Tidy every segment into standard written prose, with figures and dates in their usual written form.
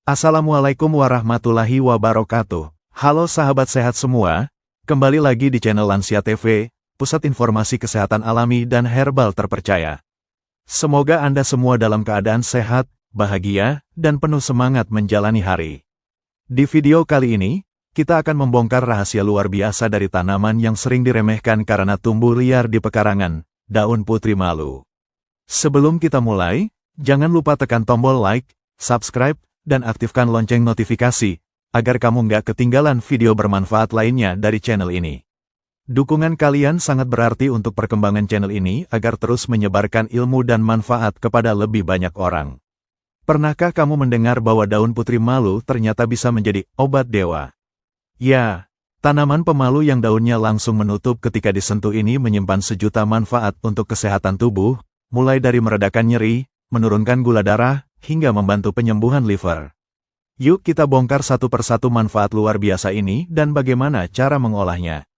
Assalamualaikum warahmatullahi wabarakatuh. Halo sahabat sehat semua, kembali lagi di channel Lansia TV, pusat informasi kesehatan alami dan herbal terpercaya. Semoga Anda semua dalam keadaan sehat, bahagia, dan penuh semangat menjalani hari. Di video kali ini, kita akan membongkar rahasia luar biasa dari tanaman yang sering diremehkan karena tumbuh liar di pekarangan, daun putri malu. Sebelum kita mulai, jangan lupa tekan tombol like, subscribe, dan aktifkan lonceng notifikasi, agar kamu nggak ketinggalan video bermanfaat lainnya dari channel ini. Dukungan kalian sangat berarti untuk perkembangan channel ini agar terus menyebarkan ilmu dan manfaat kepada lebih banyak orang. Pernahkah kamu mendengar bahwa daun putri malu ternyata bisa menjadi obat dewa? Ya, tanaman pemalu yang daunnya langsung menutup ketika disentuh ini menyimpan sejuta manfaat untuk kesehatan tubuh, mulai dari meredakan nyeri, menurunkan gula darah, hingga membantu penyembuhan liver. Yuk kita bongkar satu persatu manfaat luar biasa ini dan bagaimana cara mengolahnya.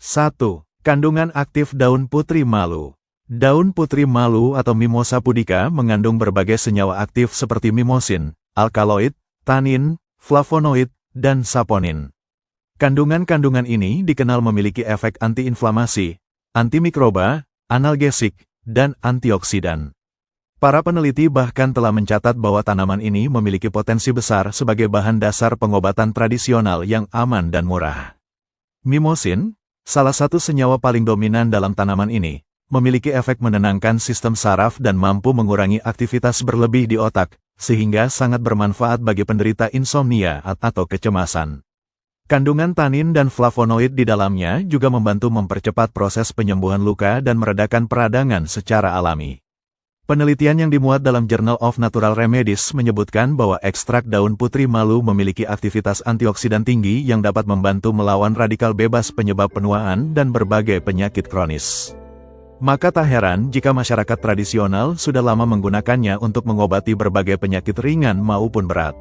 1. Kandungan aktif daun putri malu. Daun putri malu atau Mimosa pudica mengandung berbagai senyawa aktif seperti mimosin, alkaloid, tanin, flavonoid, dan saponin. Kandungan-kandungan ini dikenal memiliki efek antiinflamasi, antimikroba, analgesik, dan antioksidan. Para peneliti bahkan telah mencatat bahwa tanaman ini memiliki potensi besar sebagai bahan dasar pengobatan tradisional yang aman dan murah. Mimosin, salah satu senyawa paling dominan dalam tanaman ini, memiliki efek menenangkan sistem saraf dan mampu mengurangi aktivitas berlebih di otak, sehingga sangat bermanfaat bagi penderita insomnia atau kecemasan. Kandungan tanin dan flavonoid di dalamnya juga membantu mempercepat proses penyembuhan luka dan meredakan peradangan secara alami. Penelitian yang dimuat dalam Journal of Natural Remedies menyebutkan bahwa ekstrak daun putri malu memiliki aktivitas antioksidan tinggi yang dapat membantu melawan radikal bebas penyebab penuaan dan berbagai penyakit kronis. Maka tak heran jika masyarakat tradisional sudah lama menggunakannya untuk mengobati berbagai penyakit ringan maupun berat.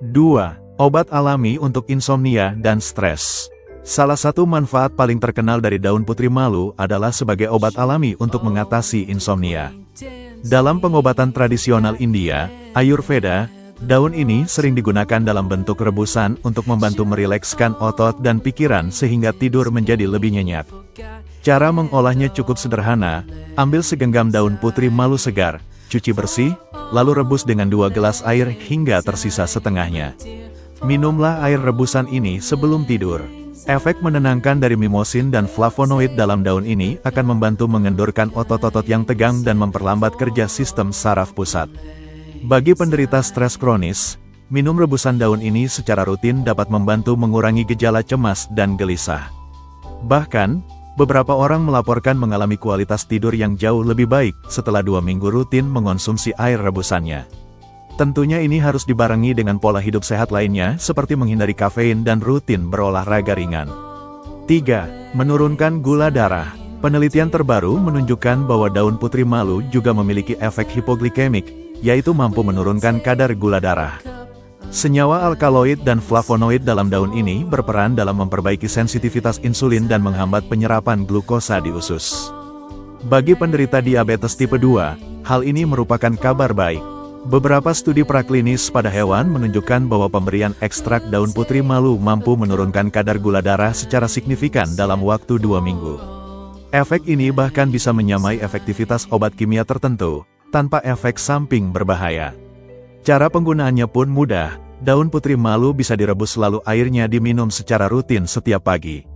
2. Obat alami untuk insomnia dan stres. Salah satu manfaat paling terkenal dari daun putri malu adalah sebagai obat alami untuk mengatasi insomnia. Dalam pengobatan tradisional India, Ayurveda, daun ini sering digunakan dalam bentuk rebusan untuk membantu merilekskan otot dan pikiran sehingga tidur menjadi lebih nyenyak. Cara mengolahnya cukup sederhana, ambil segenggam daun putri malu segar, cuci bersih, lalu rebus dengan 2 gelas air hingga tersisa setengahnya. Minumlah air rebusan ini sebelum tidur. Efek menenangkan dari mimosin dan flavonoid dalam daun ini akan membantu mengendurkan otot-otot yang tegang dan memperlambat kerja sistem saraf pusat. Bagi penderita stres kronis, minum rebusan daun ini secara rutin dapat membantu mengurangi gejala cemas dan gelisah. Bahkan, beberapa orang melaporkan mengalami kualitas tidur yang jauh lebih baik setelah 2 minggu rutin mengonsumsi air rebusannya. Tentunya ini harus dibarengi dengan pola hidup sehat lainnya seperti menghindari kafein dan rutin berolahraga ringan. 3. Menurunkan gula darah. Penelitian terbaru menunjukkan bahwa daun putri malu juga memiliki efek hipoglikemik, yaitu mampu menurunkan kadar gula darah. Senyawa alkaloid dan flavonoid dalam daun ini berperan dalam memperbaiki sensitivitas insulin dan menghambat penyerapan glukosa di usus. Bagi penderita diabetes tipe 2, hal ini merupakan kabar baik. Beberapa studi praklinis pada hewan menunjukkan bahwa pemberian ekstrak daun putri malu mampu menurunkan kadar gula darah secara signifikan dalam waktu 2 minggu. Efek ini bahkan bisa menyamai efektivitas obat kimia tertentu, tanpa efek samping berbahaya. Cara penggunaannya pun mudah, daun putri malu bisa direbus lalu airnya diminum secara rutin setiap pagi.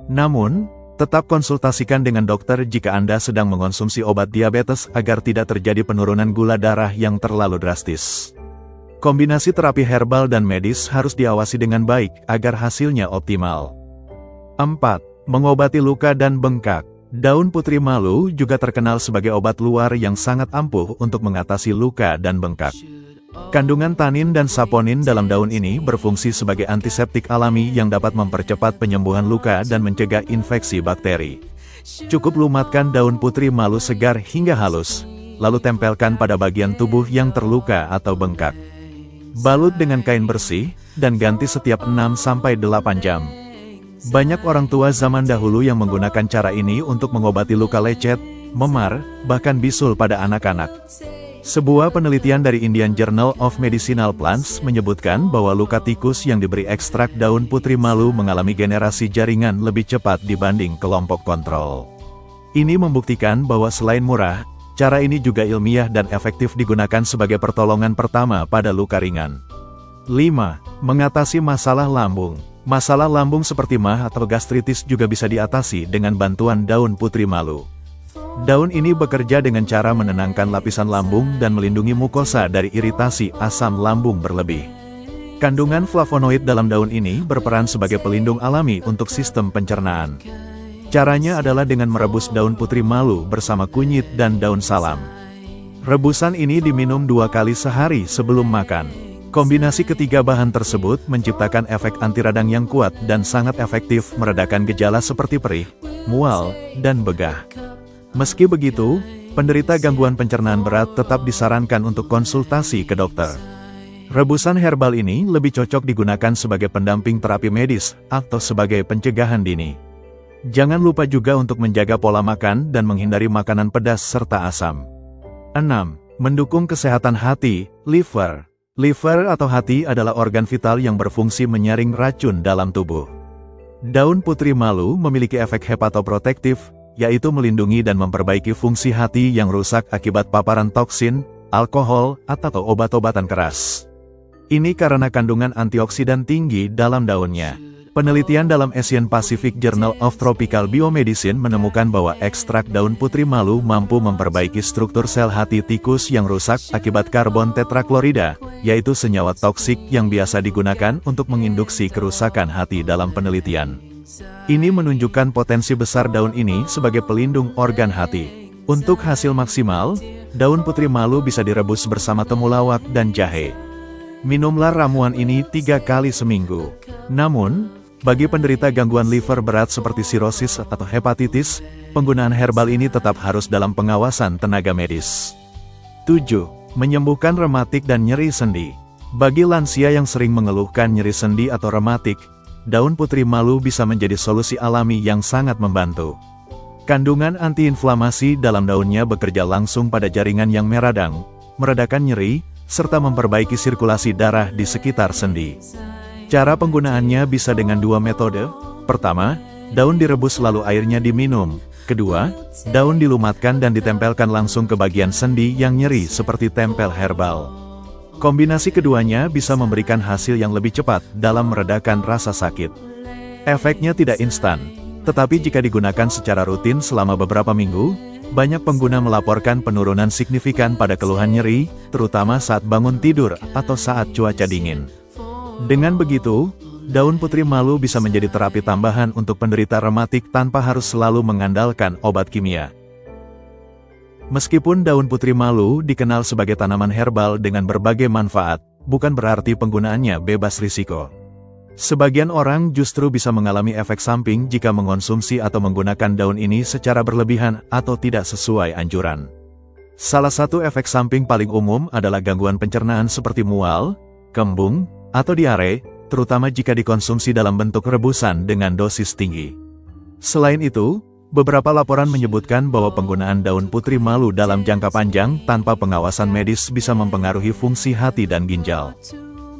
Namun, tetap konsultasikan dengan dokter jika Anda sedang mengonsumsi obat diabetes agar tidak terjadi penurunan gula darah yang terlalu drastis. Kombinasi terapi herbal dan medis harus diawasi dengan baik agar hasilnya optimal. 4. Mengobati luka dan bengkak. Daun putri malu juga terkenal sebagai obat luar yang sangat ampuh untuk mengatasi luka dan bengkak. Kandungan tanin dan saponin dalam daun ini berfungsi sebagai antiseptik alami yang dapat mempercepat penyembuhan luka dan mencegah infeksi bakteri. Cukup lumatkan daun putri malu segar hingga halus, lalu tempelkan pada bagian tubuh yang terluka atau bengkak. Balut dengan kain bersih, dan ganti setiap 6-8 jam. Banyak orang tua zaman dahulu yang menggunakan cara ini untuk mengobati luka lecet, memar, bahkan bisul pada anak-anak. Sebuah penelitian dari Indian Journal of Medicinal Plants menyebutkan bahwa luka tikus yang diberi ekstrak daun putri malu mengalami generasi jaringan lebih cepat dibanding kelompok kontrol. Ini membuktikan bahwa selain murah, cara ini juga ilmiah dan efektif digunakan sebagai pertolongan pertama pada luka ringan. 5. Mengatasi masalah lambung. Masalah lambung seperti MAH atau gastritis juga bisa diatasi dengan bantuan daun putri malu. Daun ini bekerja dengan cara menenangkan lapisan lambung dan melindungi mukosa dari iritasi asam lambung berlebih. Kandungan flavonoid dalam daun ini berperan sebagai pelindung alami untuk sistem pencernaan. Caranya adalah dengan merebus daun putri malu bersama kunyit dan daun salam. Rebusan ini diminum 2 kali sehari sebelum makan. Kombinasi ketiga bahan tersebut menciptakan efek anti radang yang kuat dan sangat efektif meredakan gejala seperti perih, mual, dan begah. Meski begitu, penderita gangguan pencernaan berat tetap disarankan untuk konsultasi ke dokter. Rebusan herbal ini lebih cocok digunakan sebagai pendamping terapi medis atau sebagai pencegahan dini. Jangan lupa juga untuk menjaga pola makan dan menghindari makanan pedas serta asam. 6. Mendukung kesehatan hati, liver. Liver atau hati adalah organ vital yang berfungsi menyaring racun dalam tubuh. Daun putri malu memiliki efek hepatoprotektif, yaitu melindungi dan memperbaiki fungsi hati yang rusak akibat paparan toksin, alkohol, atau obat-obatan keras. Ini karena kandungan antioksidan tinggi dalam daunnya. Penelitian dalam Asian Pacific Journal of Tropical Biomedicine menemukan bahwa ekstrak daun putri malu mampu memperbaiki struktur sel hati tikus yang rusak akibat karbon tetraklorida, yaitu senyawa toksik yang biasa digunakan untuk menginduksi kerusakan hati dalam penelitian. Ini menunjukkan potensi besar daun ini sebagai pelindung organ hati. Untuk hasil maksimal, daun putri malu bisa direbus bersama temulawak dan jahe. Minumlah ramuan ini 3 kali seminggu. Namun, bagi penderita gangguan liver berat seperti sirosis atau hepatitis, penggunaan herbal ini tetap harus dalam pengawasan tenaga medis. 7. Menyembuhkan rematik dan nyeri sendi. Bagi lansia yang sering mengeluhkan nyeri sendi atau rematik, daun putri malu bisa menjadi solusi alami yang sangat membantu. Kandungan antiinflamasi dalam daunnya bekerja langsung pada jaringan yang meradang, meredakan nyeri, serta memperbaiki sirkulasi darah di sekitar sendi. Cara penggunaannya bisa dengan 2 metode. Pertama, daun direbus lalu airnya diminum. Kedua, daun dilumatkan dan ditempelkan langsung ke bagian sendi yang nyeri seperti tempel herbal. Kombinasi keduanya bisa memberikan hasil yang lebih cepat dalam meredakan rasa sakit. Efeknya tidak instan, tetapi jika digunakan secara rutin selama beberapa minggu, banyak pengguna melaporkan penurunan signifikan pada keluhan nyeri, terutama saat bangun tidur atau saat cuaca dingin. Dengan begitu, daun putri malu bisa menjadi terapi tambahan untuk penderita rematik tanpa harus selalu mengandalkan obat kimia. Meskipun daun putri malu dikenal sebagai tanaman herbal dengan berbagai manfaat, bukan berarti penggunaannya bebas risiko. Sebagian orang justru bisa mengalami efek samping jika mengonsumsi atau menggunakan daun ini secara berlebihan atau tidak sesuai anjuran. Salah satu efek samping paling umum adalah gangguan pencernaan seperti mual, kembung, atau diare, terutama jika dikonsumsi dalam bentuk rebusan dengan dosis tinggi. Selain itu, beberapa laporan menyebutkan bahwa penggunaan daun putri malu dalam jangka panjang tanpa pengawasan medis bisa mempengaruhi fungsi hati dan ginjal.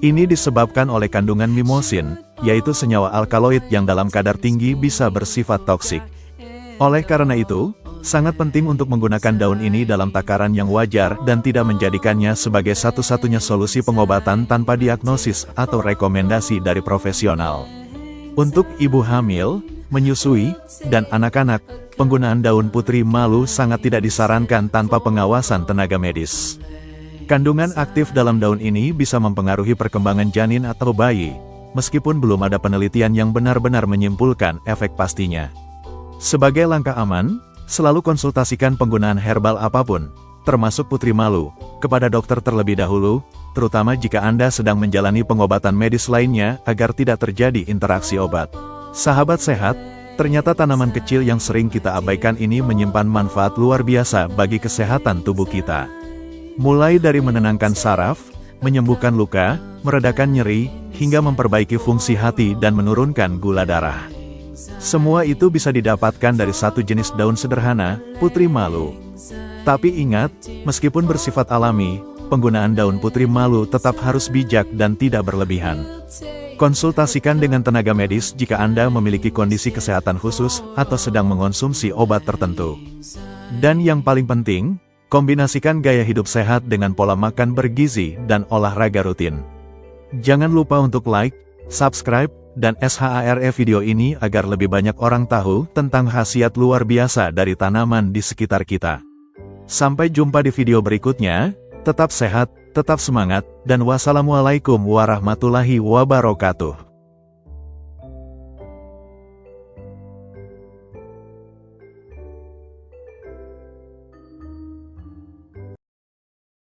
Ini disebabkan oleh kandungan mimosin, yaitu senyawa alkaloid yang dalam kadar tinggi bisa bersifat toksik. Oleh karena itu, sangat penting untuk menggunakan daun ini dalam takaran yang wajar dan tidak menjadikannya sebagai satu-satunya solusi pengobatan tanpa diagnosis atau rekomendasi dari profesional. Untuk ibu hamil, menyusui, dan anak-anak, penggunaan daun putri malu sangat tidak disarankan tanpa pengawasan tenaga medis. Kandungan aktif dalam daun ini bisa mempengaruhi perkembangan janin atau bayi, meskipun belum ada penelitian yang benar-benar menyimpulkan efek pastinya. Sebagai langkah aman, selalu konsultasikan penggunaan herbal apapun, termasuk putri malu, kepada dokter terlebih dahulu, terutama jika Anda sedang menjalani pengobatan medis lainnya agar tidak terjadi interaksi obat. Sahabat sehat, ternyata tanaman kecil yang sering kita abaikan ini menyimpan manfaat luar biasa bagi kesehatan tubuh kita. Mulai dari menenangkan saraf, menyembuhkan luka, meredakan nyeri, hingga memperbaiki fungsi hati dan menurunkan gula darah. Semua itu bisa didapatkan dari satu jenis daun sederhana, putri malu. Tapi ingat, meskipun bersifat alami, penggunaan daun putri malu tetap harus bijak dan tidak berlebihan. Konsultasikan dengan tenaga medis jika Anda memiliki kondisi kesehatan khusus atau sedang mengonsumsi obat tertentu. Dan yang paling penting, kombinasikan gaya hidup sehat dengan pola makan bergizi dan olahraga rutin. Jangan lupa untuk like, subscribe, dan share video ini agar lebih banyak orang tahu tentang khasiat luar biasa dari tanaman di sekitar kita. Sampai jumpa di video berikutnya, tetap sehat, tetap semangat, dan wassalamualaikum warahmatullahi wabarakatuh.